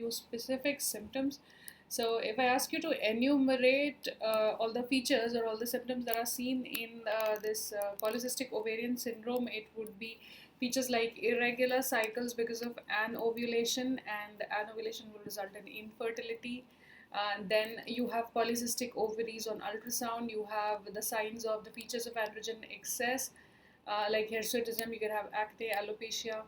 to specific symptoms. So if I ask you to enumerate all the features or all the symptoms that are seen in this polycystic ovarian syndrome, it would be features like irregular cycles because of anovulation, and anovulation will result in infertility. Then you have polycystic ovaries on ultrasound. You have the signs of the features of androgen excess, like hirsutism. You can have acne, alopecia.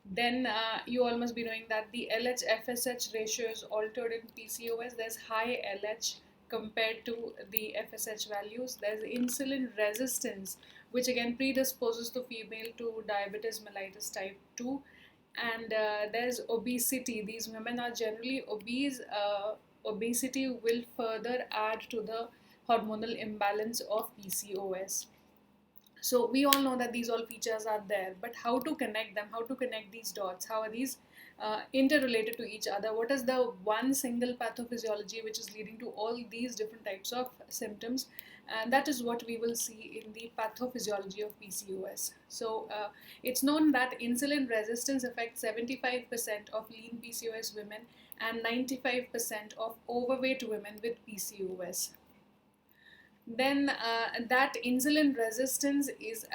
Then you all must be knowing that the LH-FSH ratio is altered in PCOS. There's high LH compared to the FSH values. There's insulin resistance, which again predisposes the female to diabetes mellitus type 2. And there's obesity. These women are generally obese. Obesity will further add to the hormonal imbalance of PCOS. So we all know that these all features are there, but how to connect them, how to connect these dots, how are these interrelated to each other, what is the one single pathophysiology which is leading to all these different types of symptoms, and that is what we will see in the pathophysiology of PCOS. So it's known that insulin resistance affects 75% of lean PCOS women and 95% of overweight women with PCOS. Then that insulin resistance is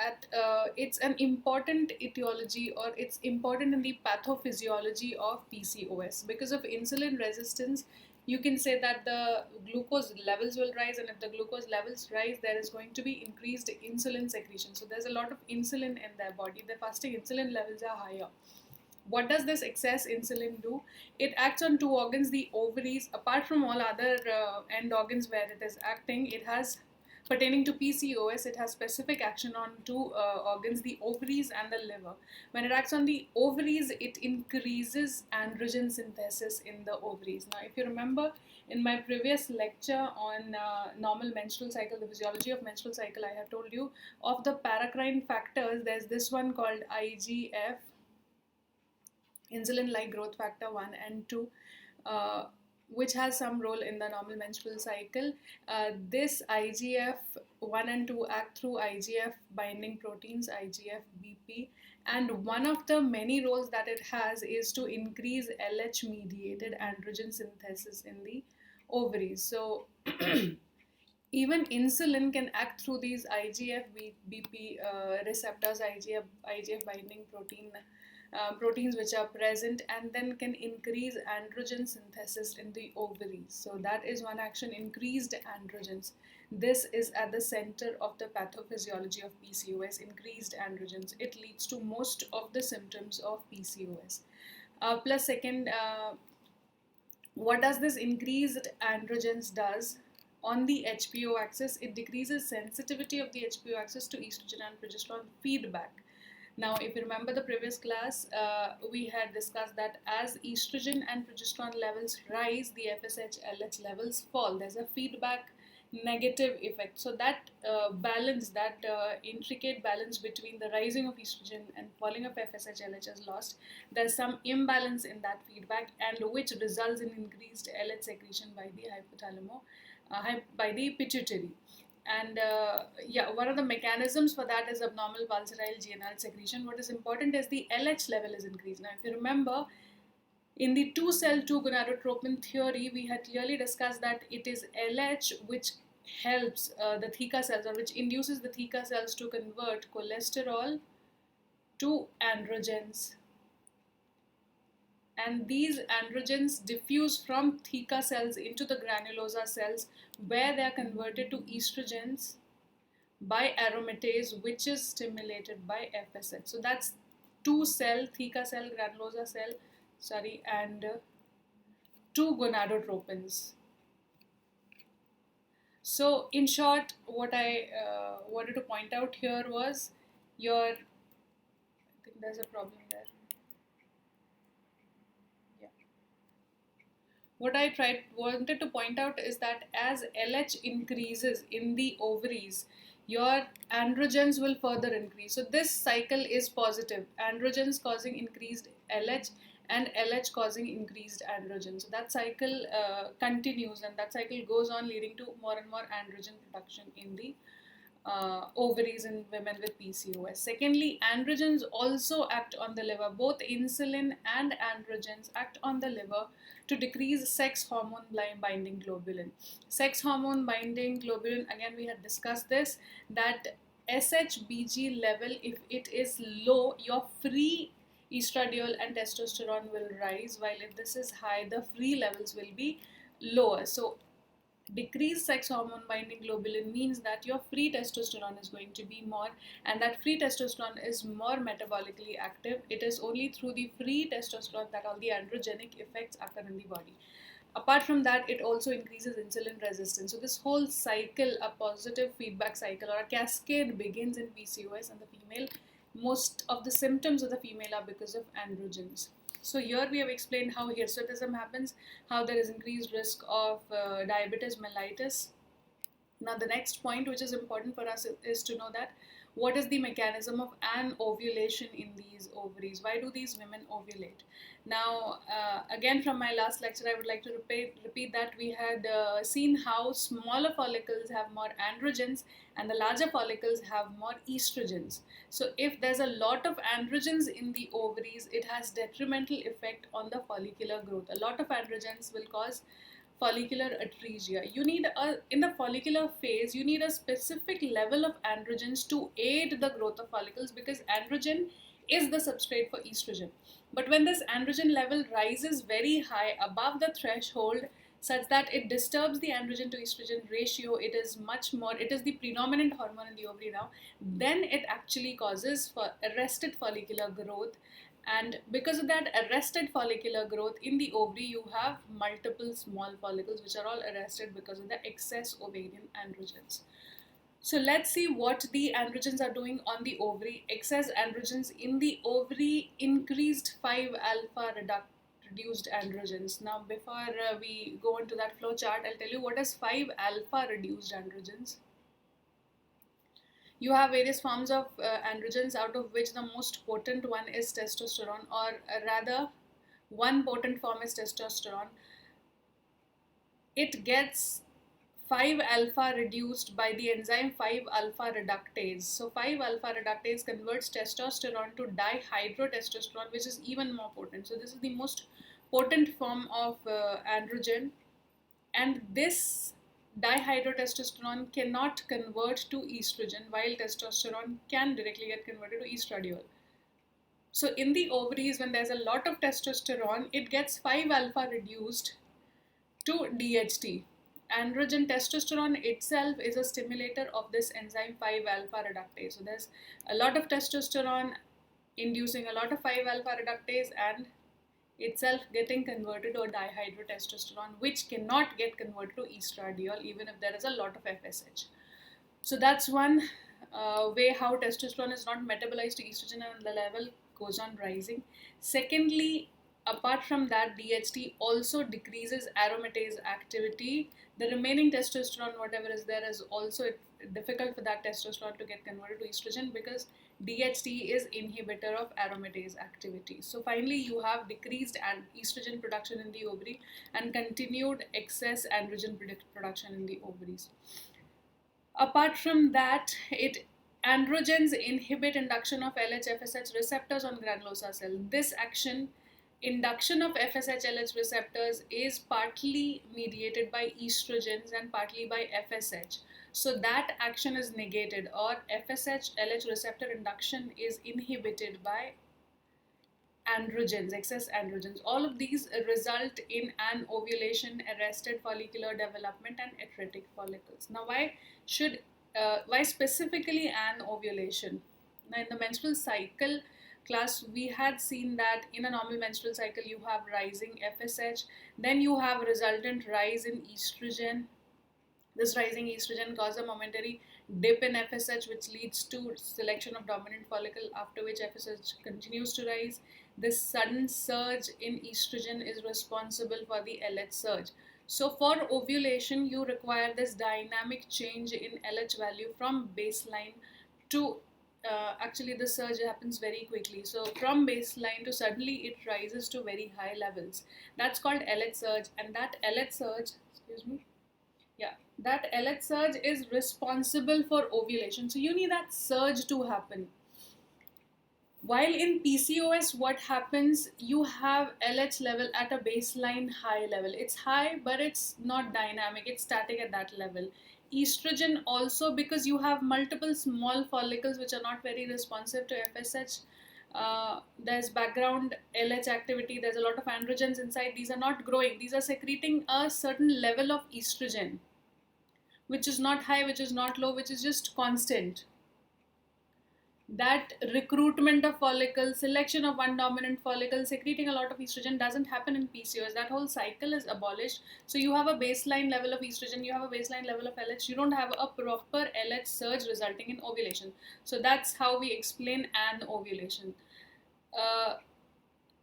it's an important etiology, or it's important in the pathophysiology of PCOS. Because of insulin resistance, you can say that the glucose levels will rise, and if the glucose levels rise, there is going to be increased insulin secretion. So there's a lot of insulin in their body. The fasting insulin levels are higher. What does this excess insulin do? It acts on two organs, the ovaries. Apart from all other end organs where it is acting, it has, pertaining to PCOS, it has specific action on two organs, the ovaries and the liver. When it acts on the ovaries, it increases androgen synthesis in the ovaries. Now, if you remember, in my previous lecture on normal menstrual cycle, the physiology of menstrual cycle, I have told you of the paracrine factors. There's this one called IGF, insulin-like growth factor 1 and 2, which has some role in the normal menstrual cycle. This IGF 1 and 2 act through IGF binding proteins, IGF-BP, and one of the many roles that it has is to increase LH-mediated androgen synthesis in the ovaries. So even insulin can act through these IGF-BP receptors, IGF binding proteins which are present, and then can increase androgen synthesis in the ovaries. So that is one action, increased androgens. This is at the center of the pathophysiology of PCOS, increased androgens. It leads to most of the symptoms of PCOS. Plus second, what does this increased androgens does? On the HPO axis, it decreases sensitivity of the HPO axis to estrogen and progesterone feedback. Now, if you remember the previous class, we had discussed that as estrogen and progesterone levels rise, the FSH-LH levels fall. There's a feedback negative effect. So that balance, that intricate balance between the rising of estrogen and falling of FSH-LH is lost. There's some imbalance in that feedback, and which results in increased LH secretion by the by the pituitary. And one of the mechanisms for that is abnormal pulsatile GnRH secretion. What is important is the LH level is increased. Now, if you remember, in the two-cell, two-gonadotropin theory, we had clearly discussed that it is LH which helps the theca cells, or which induces the theca cells to convert cholesterol to androgens. And these androgens diffuse from theca cells into the granulosa cells, where they are converted to estrogens by aromatase, which is stimulated by FSH. So that's two-cell, theca cell, granulosa cell, and two gonadotropins. So in short, what I wanted to point out here was I think there's a problem there. What I wanted to point out is that as LH increases in the ovaries, your androgens will further increase. So this cycle is positive. Androgens causing increased LH and LH causing increased androgens. So that cycle continues, and that cycle goes on, leading to more and more androgen production in the ovaries in women with PCOS. Secondly, androgens also act on the liver. Both insulin and androgens act on the liver to decrease sex hormone binding globulin. Sex hormone binding globulin, again we had discussed this, that SHBG level, if it is low, your free estradiol and testosterone will rise, while if this is high, the free levels will be lower. So decreased sex hormone binding globulin means that your free testosterone is going to be more, and that free testosterone is more metabolically active. It is only through the free testosterone that all the androgenic effects occur in the body. Apart from that, it also increases insulin resistance. So this whole cycle, a positive feedback cycle or a cascade, begins in PCOS, and the female, most of the symptoms of the female are because of androgens. So here we have explained how hirsutism happens, how there is increased risk of diabetes mellitus. Now the next point which is important for us is to know that what is the mechanism of an ovulation in these ovaries? Why do these women ovulate? Now again, from my last lecture, I would like to repeat that we had seen how smaller follicles have more androgens and the larger follicles have more estrogens. So if there's a lot of androgens in the ovaries, it has detrimental effect on the follicular growth. A lot of androgens will cause follicular atresia. You need in the follicular phase, you need a specific level of androgens to aid the growth of follicles, because androgen is the substrate for estrogen. But when this androgen level rises very high above the threshold such that it disturbs the androgen to estrogen ratio, it is the predominant hormone in the ovary now, then it actually causes for arrested follicular growth. And because of that arrested follicular growth in the ovary, you have multiple small follicles which are all arrested because of the excess ovarian androgens. So let's see what the androgens are doing on the ovary. Excess androgens in the ovary increased 5-alpha reduced androgens. Now before we go into that flow chart, I'll tell you what is 5-alpha reduced androgens. You have various forms of androgens, out of which the most potent one is testosterone, or rather one potent form is testosterone. It gets 5-alpha reduced by the enzyme 5-alpha reductase. So 5-alpha reductase converts testosterone to dihydrotestosterone, which is even more potent. So this is the most potent form of androgen, and this dihydrotestosterone cannot convert to estrogen, while testosterone can directly get converted to estradiol. So in the ovaries, when there's a lot of testosterone, it gets 5-alpha reduced to DHT. Androgen testosterone itself is a stimulator of this enzyme 5-alpha reductase. So there's a lot of testosterone inducing a lot of 5-alpha reductase and itself getting converted to a dihydrotestosterone, which cannot get converted to estradiol even if there is a lot of FSH. So that's one way how testosterone is not metabolized to estrogen and the level goes on rising. Secondly, apart from that, DHT also decreases aromatase activity. The remaining testosterone, whatever is there, is also difficult for that testosterone to get converted to estrogen because DHT is inhibitor of aromatase activity. So finally, you have decreased estrogen production in the ovary and continued excess androgen production in the ovaries. Apart from that, androgens inhibit induction of LH-FSH receptors on granulosa cell. This action, induction of FSH-LH receptors, is partly mediated by estrogens and partly by FSH. So that action is negated, or FSH-LH receptor induction is inhibited by androgens, excess androgens. All of these result in an ovulation, arrested follicular development, and atretic follicles. Now, why specifically an ovulation? Now, in the menstrual cycle class, we had seen that in a normal menstrual cycle, you have rising FSH, then you have resultant rise in estrogen. This rising estrogen causes a momentary dip in FSH, which leads to selection of dominant follicle, after which FSH continues to rise. This sudden surge in estrogen is responsible for the LH surge. So for ovulation, you require this dynamic change in LH value from baseline to actually the surge happens very quickly. So from baseline to suddenly it rises to very high levels. That's called LH surge, and that LH surge, that LH surge is responsible for ovulation. So you need that surge to happen. While in PCOS, what happens, you have LH level at a baseline high level. It's high, but it's not dynamic, it's static at that level. Estrogen also, because you have multiple small follicles which are not very responsive to FSH. There's background LH activity, there's a lot of androgens inside. These are not growing, these are secreting a certain level of estrogen, which is not high, which is not low, which is just constant. That recruitment of follicles, selection of one dominant follicle, secreting a lot of estrogen doesn't happen in PCOS. That whole cycle is abolished. So you have a baseline level of estrogen, you have a baseline level of LH, you don't have a proper LH surge resulting in ovulation. So that's how we explain anovulation.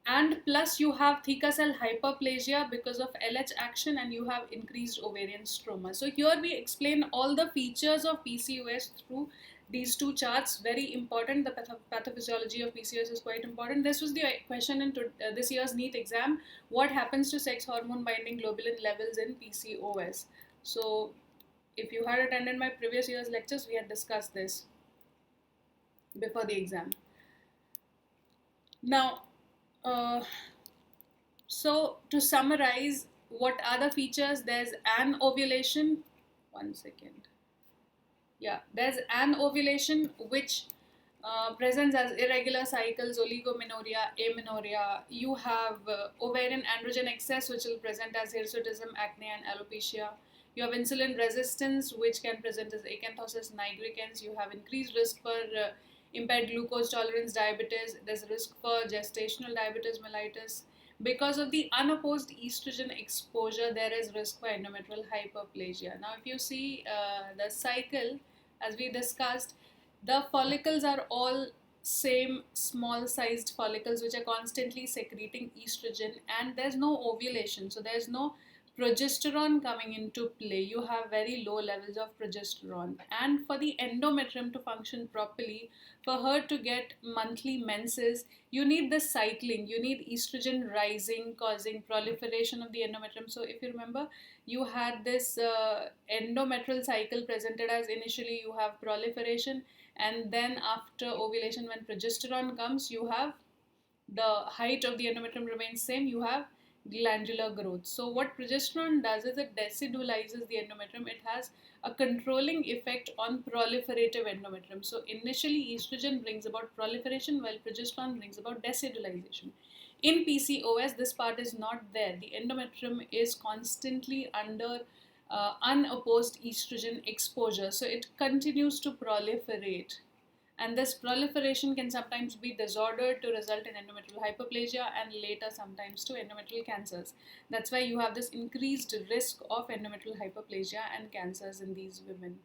And plus you have theca cell hyperplasia because of LH action, and you have increased ovarian stroma. So here we explain all the features of PCOS through these two charts. Very important. The pathophysiology of PCOS is quite important. This was the question in this year's NEET exam. What happens to sex hormone binding globulin levels in PCOS? So if you had attended my previous year's lectures, we had discussed this before the exam. Now, so to summarize, what are the features? There's anovulation. One second. Yeah, there's anovulation, which presents as irregular cycles, oligomenorrhea, amenorrhea. You have ovarian androgen excess, which will present as hirsutism, acne, and alopecia. You have insulin resistance, which can present as acanthosis nigricans. You have increased risk for impaired glucose tolerance, diabetes. There's a risk for gestational diabetes mellitus. Because of the unopposed estrogen exposure, there is risk for endometrial hyperplasia. Now, if you see the cycle, as we discussed, the follicles are all same small sized follicles which are constantly secreting estrogen, and there's no ovulation, so there's no progesterone coming into play. You have very low levels of progesterone, and for the endometrium to function properly, for her to get monthly menses, you need the cycling, you need estrogen rising, causing proliferation of the endometrium. So if you remember, you had this endometrial cycle presented as initially you have proliferation, and then after ovulation, when progesterone comes, you have the height of the endometrium remains same, you have glandular growth. So what progesterone does is it decidualizes the endometrium. It has a controlling effect on proliferative endometrium. So initially estrogen brings about proliferation, while progesterone brings about decidulization. In PCOS, this part is not there. The endometrium is constantly under unopposed estrogen exposure, so it continues to proliferate. And this proliferation can sometimes be disordered to result in endometrial hyperplasia and later sometimes to endometrial cancers. That's why you have this increased risk of endometrial hyperplasia and cancers in these women.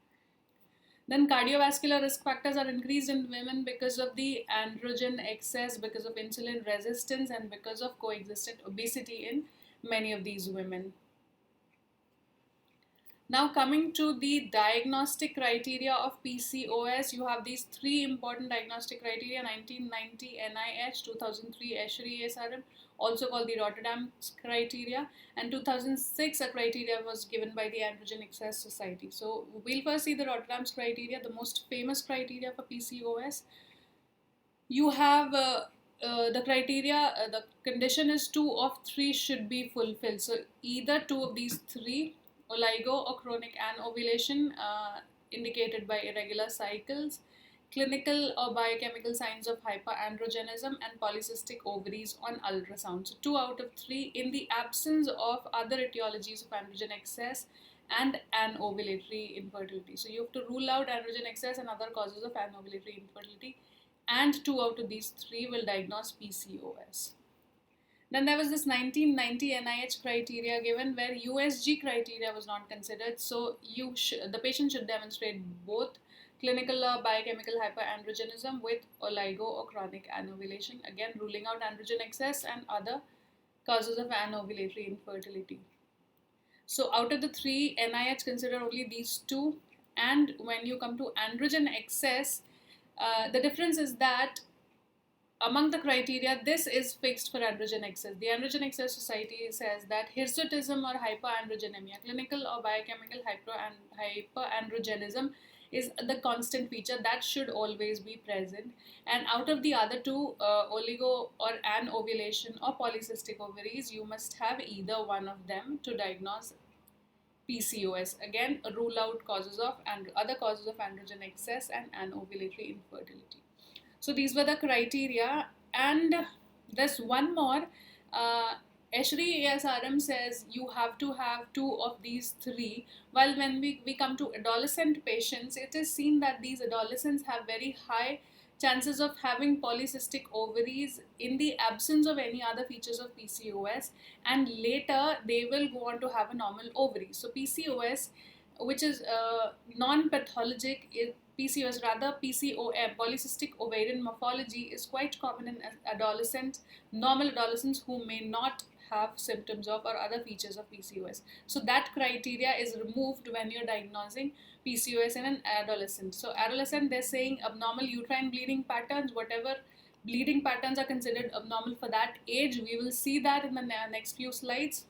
Then cardiovascular risk factors are increased in women because of the androgen excess, because of insulin resistance, and because of coexistent obesity in many of these women. Now coming to the diagnostic criteria of PCOS, you have these three important diagnostic criteria: 1990 NIH, 2003 ESHRE SRM, also called the Rotterdams criteria, and 2006 a criteria was given by the Androgen Excess Society. So we'll first see the Rotterdams criteria, the most famous criteria for PCOS. You have the criteria, the condition is 2 of 3 should be fulfilled. So either 2 of these 3, oligo or chronic anovulation indicated by irregular cycles, clinical or biochemical signs of hyperandrogenism, and polycystic ovaries on ultrasound. So 2 out of 3 in the absence of other etiologies of androgen excess and anovulatory infertility. So you have to rule out androgen excess and other causes of anovulatory infertility, and 2 out of these 3 will diagnose PCOS. Then there was this 1990 NIH criteria given where USG criteria was not considered. So the patient should demonstrate both clinical or biochemical hyperandrogenism with oligo or chronic anovulation, again ruling out androgen excess and other causes of anovulatory infertility. So out of the 3, NIH considered only these 2, and when you come to androgen excess, the difference is that among the criteria, this is fixed for androgen excess. The Androgen Excess Society says that hirsutism or hyperandrogenemia, clinical or biochemical hyperandrogenism, is the constant feature that should always be present. And out of the other two, oligo or anovulation or polycystic ovaries, you must have either one of them to diagnose PCOS. Again, rule out causes of and other causes of androgen excess and anovulatory infertility. So these were the criteria, and there's one more. Esri ASRM says you have to have two of these three. While when we come to adolescent patients, it is seen that these adolescents have very high chances of having polycystic ovaries in the absence of any other features of PCOS, and later they will go on to have a normal ovary. So PCOS, which is non-pathologic, PCOS, rather PCOM, polycystic ovarian morphology, is quite common in normal adolescents who may not have symptoms of or other features of PCOS. So that criteria is removed when you're diagnosing PCOS in an adolescent. So adolescent, they're saying abnormal uterine bleeding patterns, whatever bleeding patterns are considered abnormal for that age. We will see that in the next few slides.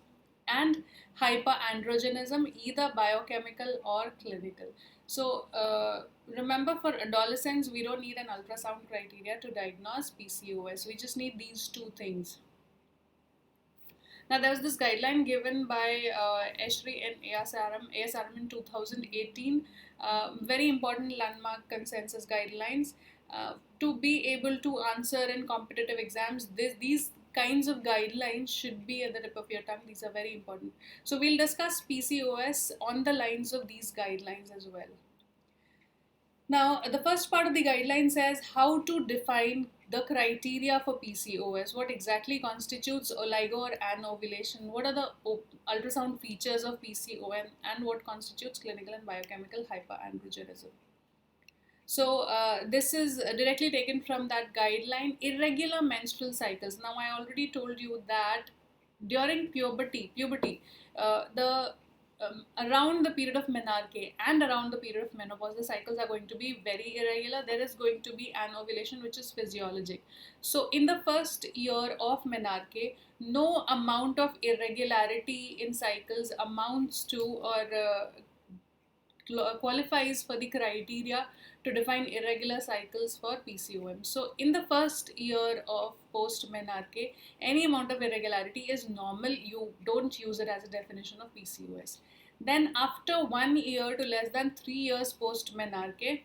And hyperandrogenism, either biochemical or clinical. So remember, for adolescents, we don't need an ultrasound criteria to diagnose PCOS. We just need these two things. Now, there was this guideline given by Esri and ASRM in 2018, very important landmark consensus guidelines. To be able to answer in competitive exams, these kinds of guidelines should be at the tip of your tongue. These are very important. So we'll discuss PCOS on the lines of these guidelines as well. Now, the first part of the guideline says how to define the criteria for PCOS. What exactly constitutes oligo or anovulation? What are the ultrasound features of PCOS, and what constitutes clinical and biochemical hyperandrogenism? So this is directly taken from that guideline. Irregular menstrual cycles. Now, I already told you that during puberty, around the period of menarche and around the period of menopause, the cycles are going to be very irregular. There is going to be anovulation, which is physiologic. So in the first year of menarche, no amount of irregularity in cycles amounts to or qualifies for the criteria to define irregular cycles for PCOM. So in the first year of post-menarche, any amount of irregularity is normal. You don't use it as a definition of PCOS. Then after 1 year to less than 3 years post-menarche,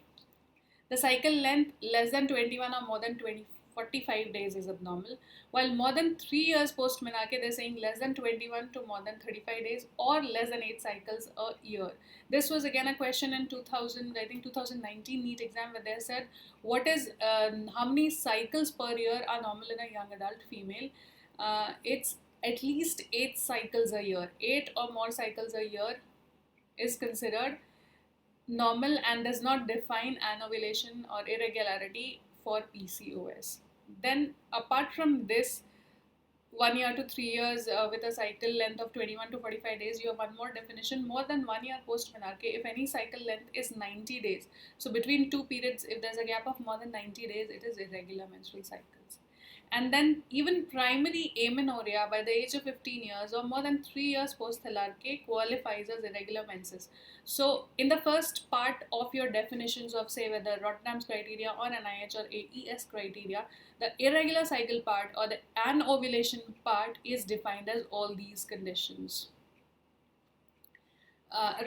the cycle length less than 21 or more than 45 days is abnormal, while more than 3 years post-menarche, they're saying less than 21 to more than 35 days or less than 8 cycles a year. This was again a question in 2019 NEET exam, where they said what is how many cycles per year are normal in a young adult female. It's at least 8 cycles a year. 8 or more cycles a year is considered normal and does not define anovulation or irregularity for PCOS. Then apart from this, 1 year to 3 years with a cycle length of 21 to 45 days, you have one more definition: more than 1 year post-menarche, if any cycle length is 90 days. So between two periods, if there's a gap of more than 90 days, it is irregular menstrual cycles. And then even primary amenorrhea by the age of 15 years or more than 3 years post-menarche qualifies as irregular menses. So in the first part of your definitions of, say, whether Rotterdams criteria or NIH or AES criteria, the irregular cycle part or the anovulation part is defined as all these conditions.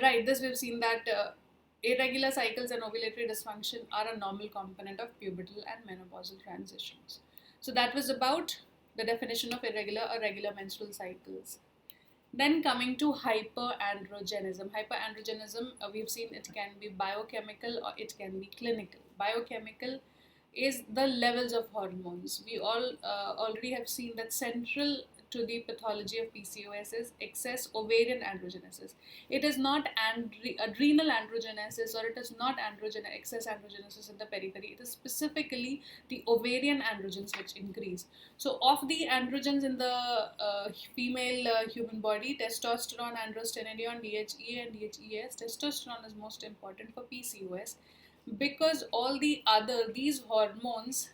Right, this we've seen that irregular cycles and ovulatory dysfunction are a normal component of pubertal and menopausal transitions. So that was about the definition of irregular or regular menstrual cycles. Then coming to hyperandrogenism. Hyperandrogenism, we've seen it can be biochemical or it can be clinical. Biochemical is the levels of hormones. We all already have seen that central to the pathology of PCOS is excess ovarian androgenesis. It is not adrenal androgenesis, or it is not excess androgenesis in the periphery. It is specifically the ovarian androgens which increase. So of the androgens in the female human body, testosterone, androstenedione, DHEA and DHEAS, testosterone is most important for PCOS, because all the other, these hormones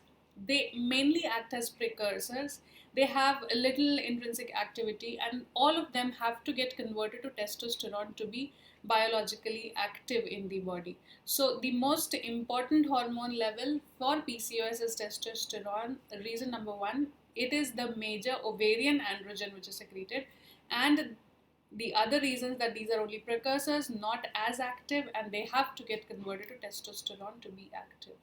they mainly act as precursors. They have a little intrinsic activity, and all of them have to get converted to testosterone to be biologically active in the body. So the most important hormone level for PCOS is testosterone. Reason number one, it is the major ovarian androgen which is secreted, and the other reasons that these are only precursors, not as active, and they have to get converted to testosterone to be active.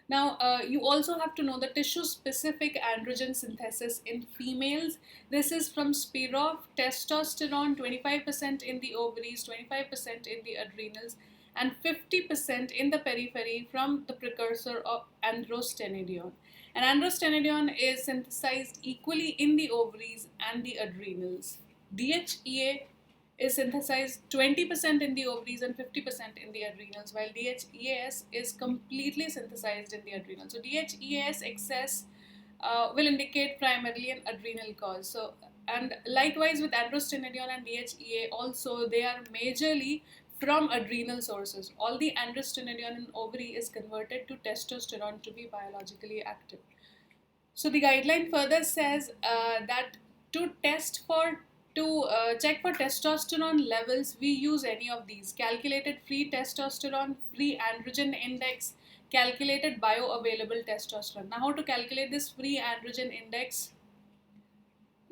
Now, you also have to know the tissue-specific androgen synthesis in females. This is from Spirov, testosterone 25% in the ovaries, 25% in the adrenals, and 50% in the periphery from the precursor of androstenedione. And androstenedione is synthesized equally in the ovaries and the adrenals. DHEA is synthesized 20% in the ovaries and 50% in the adrenals, while DHEAS is completely synthesized in the adrenals. So DHEAS excess will indicate primarily an adrenal cause. So, and likewise with androstenedione and DHEA also, they are majorly from adrenal sources. All the androstenedione in ovary is converted to testosterone to be biologically active. So the guideline further says that to check for testosterone levels, we use any of these: calculated free testosterone, free androgen index, calculated bioavailable testosterone. Now, how to calculate this free androgen index?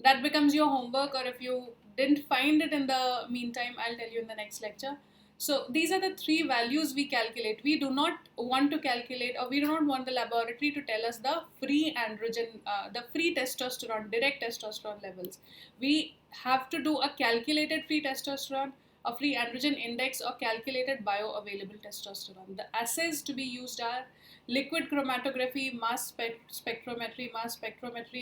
That becomes your homework, or if you didn't find it in the meantime, I'll tell you in the next lecture. So these are the three values we calculate. We do not want to calculate, or we do not want the laboratory to tell us the free androgen, the free testosterone, direct testosterone levels. We have to do a calculated free testosterone, a free androgen index, or calculated bioavailable testosterone. The assays to be used are liquid chromatography, mass spectrometry,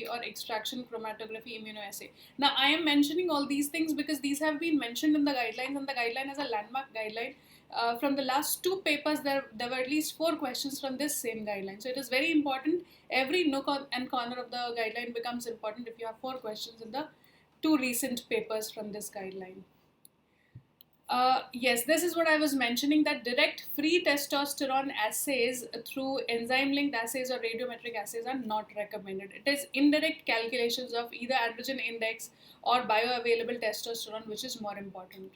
or extraction chromatography immunoassay. Now, I am mentioning all these things because these have been mentioned in the guidelines, and the guideline is a landmark guideline. From the last two papers, there were at least 4 questions from this same guideline. So it is very important. Every nook and corner of the guideline becomes important if you have 4 questions in the 2 recent papers from this guideline. Yes, this is what I was mentioning, that direct free testosterone assays through enzyme-linked assays or radiometric assays are not recommended. It is indirect calculations of either androgen index or bioavailable testosterone which is more important.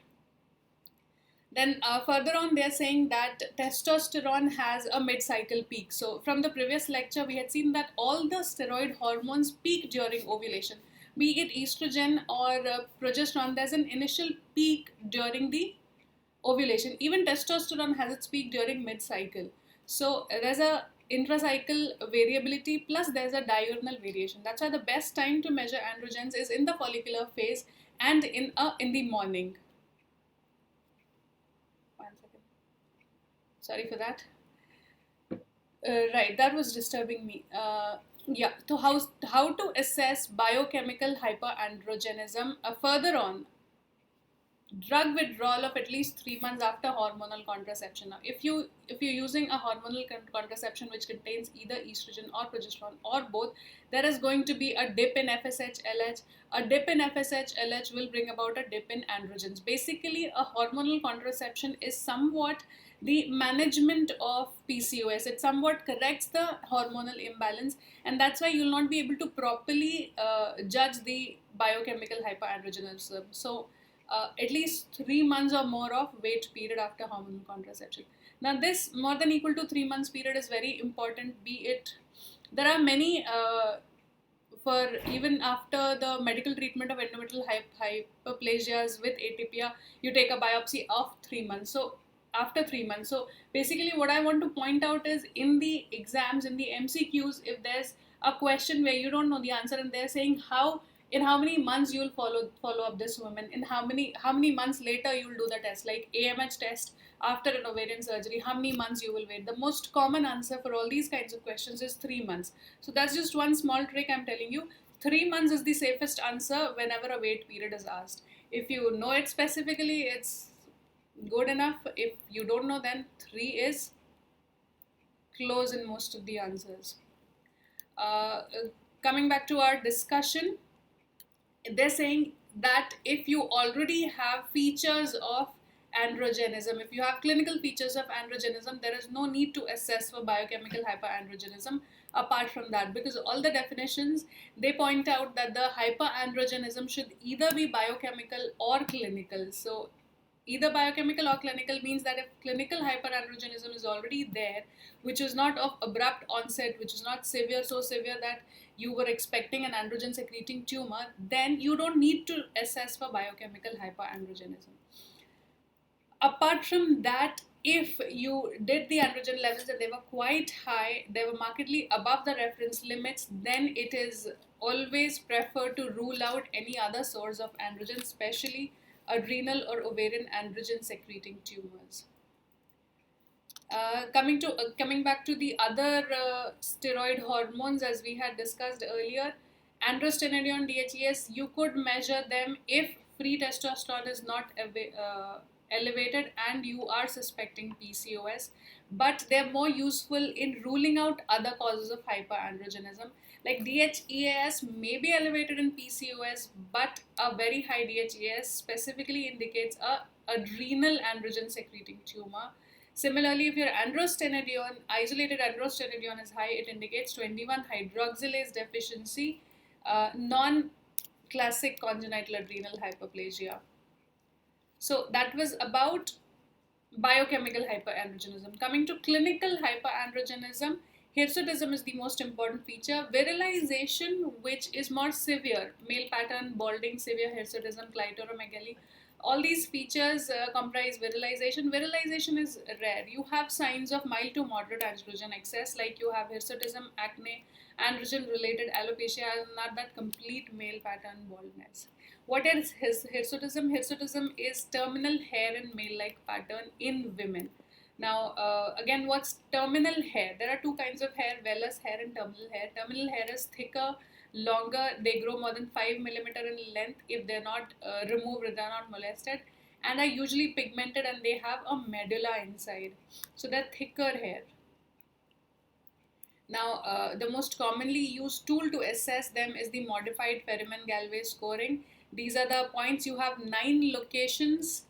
Then further on, they are saying that testosterone has a mid-cycle peak. So from the previous lecture, we had seen that all the steroid hormones peak during ovulation. Be it estrogen or progesterone, there's an initial peak during the ovulation. Even testosterone has its peak during mid-cycle. So there's a intracycle variability, plus there's a diurnal variation. That's why the best time to measure androgens is in the follicular phase and in the morning. One second. Sorry for that. Right, that was disturbing me. Yeah, so how to assess biochemical hyperandrogenism? Further on, drug withdrawal of at least 3 months after hormonal contraception. Now, if you're using a hormonal contraception which contains either estrogen or progesterone or both, there is going to be a dip in FSH-LH. A dip in FSH-LH will bring about a dip in androgens. Basically, a hormonal contraception is somewhat the management of PCOS. It somewhat corrects the hormonal imbalance, and that's why you'll not be able to properly judge the biochemical hyperandrogenism. So at least 3 months or more of wait period after hormonal contraception. Now, this more than equal to 3 months period is very important. Be it, there are many for even after the medical treatment of endometrial hyperplasias with atypia, you take a biopsy of 3 months. So after 3 months. So basically what I want to point out is, in the exams, in the MCQs, if there's a question where you don't know the answer and they're saying in how many months you'll follow up this woman, in how many months later you'll do the test, like AMH test after an ovarian surgery, how many months you will wait. The most common answer for all these kinds of questions is 3 months. So that's just one small trick I'm telling you. 3 months is the safest answer whenever a wait period is asked. If you know it specifically, it's good enough. If you don't know, then 3 is close in most of the answers. Coming back to our discussion, they're saying that if you already have features of androgenism, if you have clinical features of androgenism, there is no need to assess for biochemical hyperandrogenism. apart from that, because all the definitions, they point out that the hyperandrogenism should either be biochemical or clinical. So either biochemical or clinical means that if clinical hyperandrogenism is already there, which is not of abrupt onset, which is not severe, so severe that you were expecting an androgen secreting tumor, then you don't need to assess for biochemical hyperandrogenism. Apart from that, if you did the androgen levels and they were quite high, they were markedly above the reference limits, then it is always preferred to rule out any other source of androgen, especially adrenal or ovarian androgen secreting tumors. Coming back to the other steroid hormones, as we had discussed earlier, androstenedione, DHEAs, you could measure them if free testosterone is not elevated and you are suspecting PCOS, but they're more useful in ruling out other causes of hyperandrogenism. Like DHEAS may be elevated in PCOS, but a very high DHEAS specifically indicates a adrenal androgen secreting tumor. Similarly, if your androstenedione, isolated androstenedione is high, it indicates 21 hydroxylase deficiency, non-classic congenital adrenal hyperplasia. So that was about biochemical hyperandrogenism. Coming to clinical hyperandrogenism, hirsutism is the most important feature. Virilization, which is more severe, male pattern, balding, severe hirsutism, clitoromegaly, all these features comprise virilization. Virilization is rare. You have signs of mild to moderate androgen excess, like you have hirsutism, acne, androgen-related alopecia, and not that complete male pattern baldness. What is hirsutism? Hirsutism is terminal hair in male-like pattern in women. Now, again, what's terminal hair? There are two kinds of hair, vellus hair and terminal hair. Terminal hair is thicker, longer, they grow more than 5 millimeter in length if they're not removed, if they're not molested, and are usually pigmented and they have a medulla inside. So they're thicker hair. Now, the most commonly used tool to assess them is the modified Ferrum-Galway scoring. These are the points. You have 9 locations,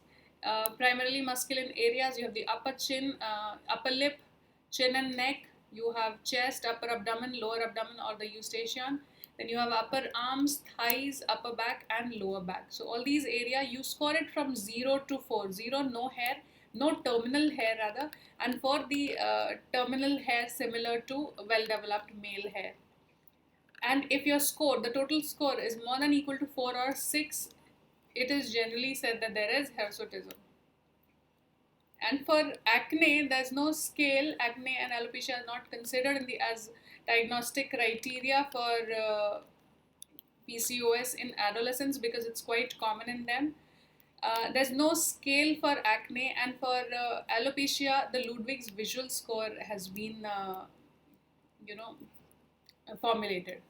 primarily masculine areas. You have the upper chin, upper lip, chin and neck. You have chest, upper abdomen, lower abdomen, or the eustachian. Then you have upper arms, thighs, upper back, and lower back. So all these areas, you score it from 0 to 4. 0, no hair, no terminal hair rather, and for the terminal hair similar to well-developed male hair. And if your score, the total score, is more than equal to 4 or 6, it is generally said that there is hirsutism. And for acne, there's no scale. Acne and alopecia are not considered in the as diagnostic criteria for PCOS in adolescents because it's quite common in them. There's no scale for acne, and for alopecia, the Ludwig's visual score has been, formulated.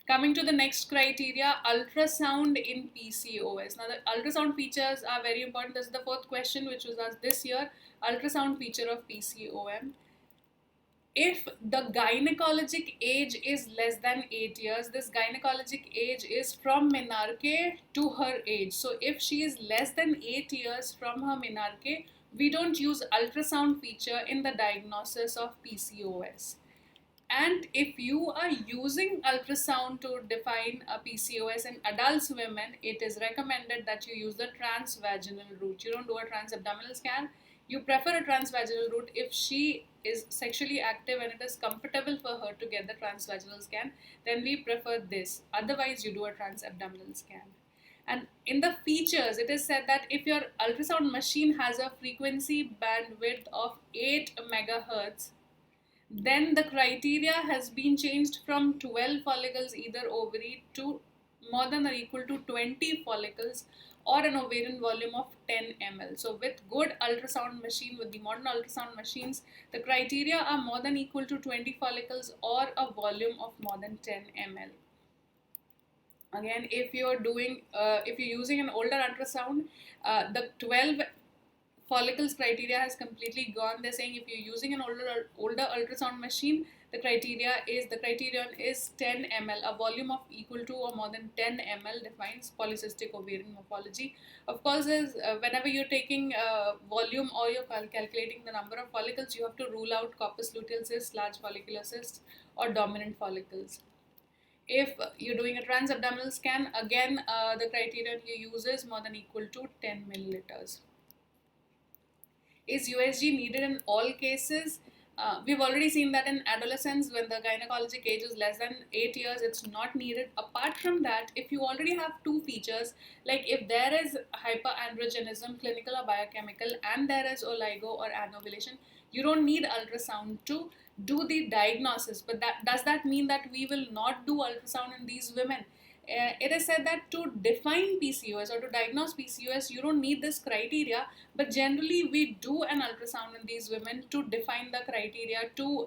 Coming to the next criteria, ultrasound in PCOS. Now, the ultrasound features are very important. This is the 4th question, which was asked this year. Ultrasound feature of PCOM. If the gynecologic age is less than 8 years, this gynecologic age is from menarche to her age. So, if she is less than 8 years from her menarche, we don't use ultrasound feature in the diagnosis of PCOS. And if you are using ultrasound to define a PCOS in adult women, it is recommended that you use the transvaginal route. You don't do a transabdominal scan. You prefer a transvaginal route if she is sexually active and it is comfortable for her to get the transvaginal scan. Then we prefer this. Otherwise, you do a transabdominal scan. And in the features, it is said that if your ultrasound machine has a frequency bandwidth of 8 megahertz, then the criteria has been changed from 12 follicles either ovary to more than or equal to 20 follicles or an ovarian volume of 10 ml. So with good ultrasound machine, with the modern ultrasound machines, the criteria are more than equal to 20 follicles or a volume of more than 10 ml. Again, if you're using an older ultrasound, the 12 follicles criteria has completely gone. They're saying if you're using an older ultrasound machine, the criterion is 10 ml. A volume of equal to or more than 10 ml defines polycystic ovarian morphology. Of course, whenever you're taking volume or you're calculating the number of follicles, you have to rule out corpus luteal cysts, large follicular cysts, or dominant follicles. If you're doing a transabdominal scan, again the criterion you use is more than equal to 10 milliliters. Is USG needed in all cases? We've already seen that in adolescents, when the gynecologic age is less than 8 years, it's not needed. Apart from that, if you already have two features, like if there is hyperandrogenism, clinical or biochemical, and there is oligo or anovulation, you don't need ultrasound to do the diagnosis. But does that mean that we will not do ultrasound in these women? It is said that to define PCOS or to diagnose PCOS, you don't need this criteria, but generally we do an ultrasound in these women to define the criteria to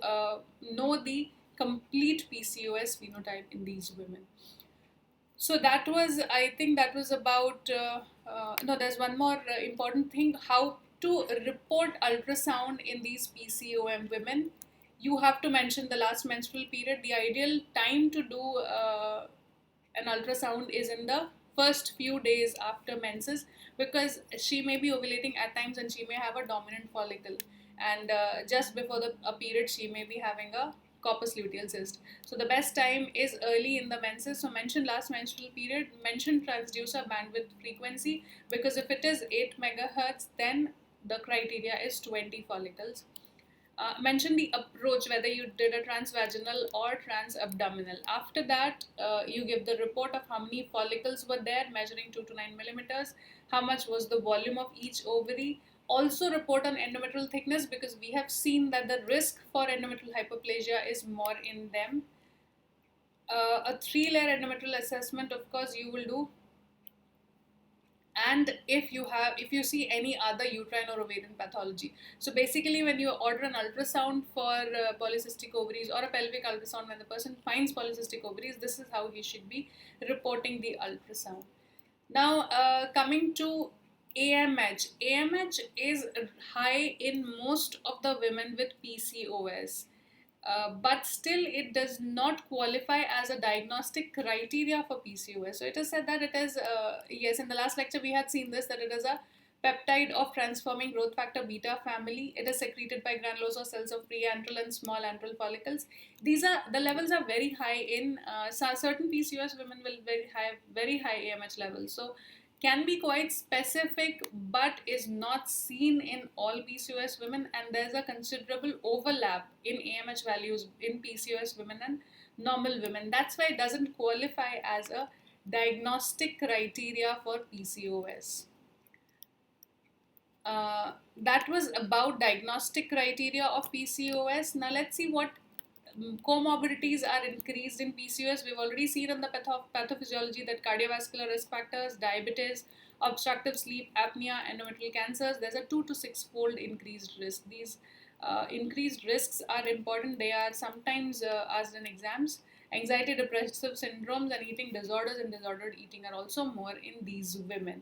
know the complete PCOS phenotype in these women. So that was, I think that was about, no, there's one more important thing, how to report ultrasound in these PCOM women. You have to mention the last menstrual period. The ideal time to do an ultrasound is in the first few days after menses, because she may be ovulating at times and she may have a dominant follicle, and just before a period she may be having a corpus luteal cyst. So the best time is early in the menses. So mention last menstrual period, mention transducer bandwidth frequency, because if it is 8 megahertz, then the criteria is 20 follicles. Mention the approach, whether you did a transvaginal or transabdominal. After that, you give the report of how many follicles were there, measuring 2 to 9 millimeters, how much was the volume of each ovary. Also report on endometrial thickness, because we have seen that the risk for endometrial hyperplasia is more in them. A 3-layer endometrial assessment, of course, you will do. And if you see any other uterine or ovarian pathology. So basically, when you order an ultrasound for polycystic ovaries, or a pelvic ultrasound, when the person finds polycystic ovaries, this is how he should be reporting the ultrasound. Now coming to AMH. AMH is high in most of the women with PCOS. But still it does not qualify as a diagnostic criteria for PCOS. So it is said that it is, yes, in the last lecture we had seen this, that it is a peptide of transforming growth factor beta family. It is secreted by granulosa cells of preantral and small antral follicles. The levels are very high in certain PCOS women will very high AMH levels. So can be quite specific, but is not seen in all PCOS women, and there's a considerable overlap in AMH values in PCOS women and normal women. That's why it doesn't qualify as a diagnostic criteria for PCOS. That was about diagnostic criteria of PCOS. Now let's see what comorbidities are increased in PCOS. We've already seen in the pathophysiology that cardiovascular risk factors, diabetes, obstructive sleep apnea, endometrial cancers, there's a 2 to 6 fold increased risk. These increased risks are important. They are sometimes asked in exams. Anxiety, depressive syndromes, and eating disorders and disordered eating are also more in these women.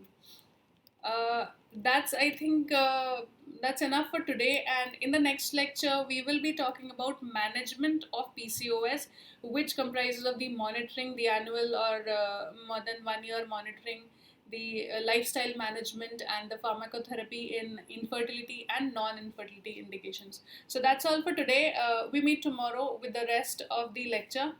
I think that's enough for today, and in the next lecture we will be talking about management of PCOS, which comprises of the monitoring, the annual or more than 1 year monitoring, the lifestyle management, and the pharmacotherapy in infertility and non-infertility indications. So that's all for today. We meet tomorrow with the rest of the lecture.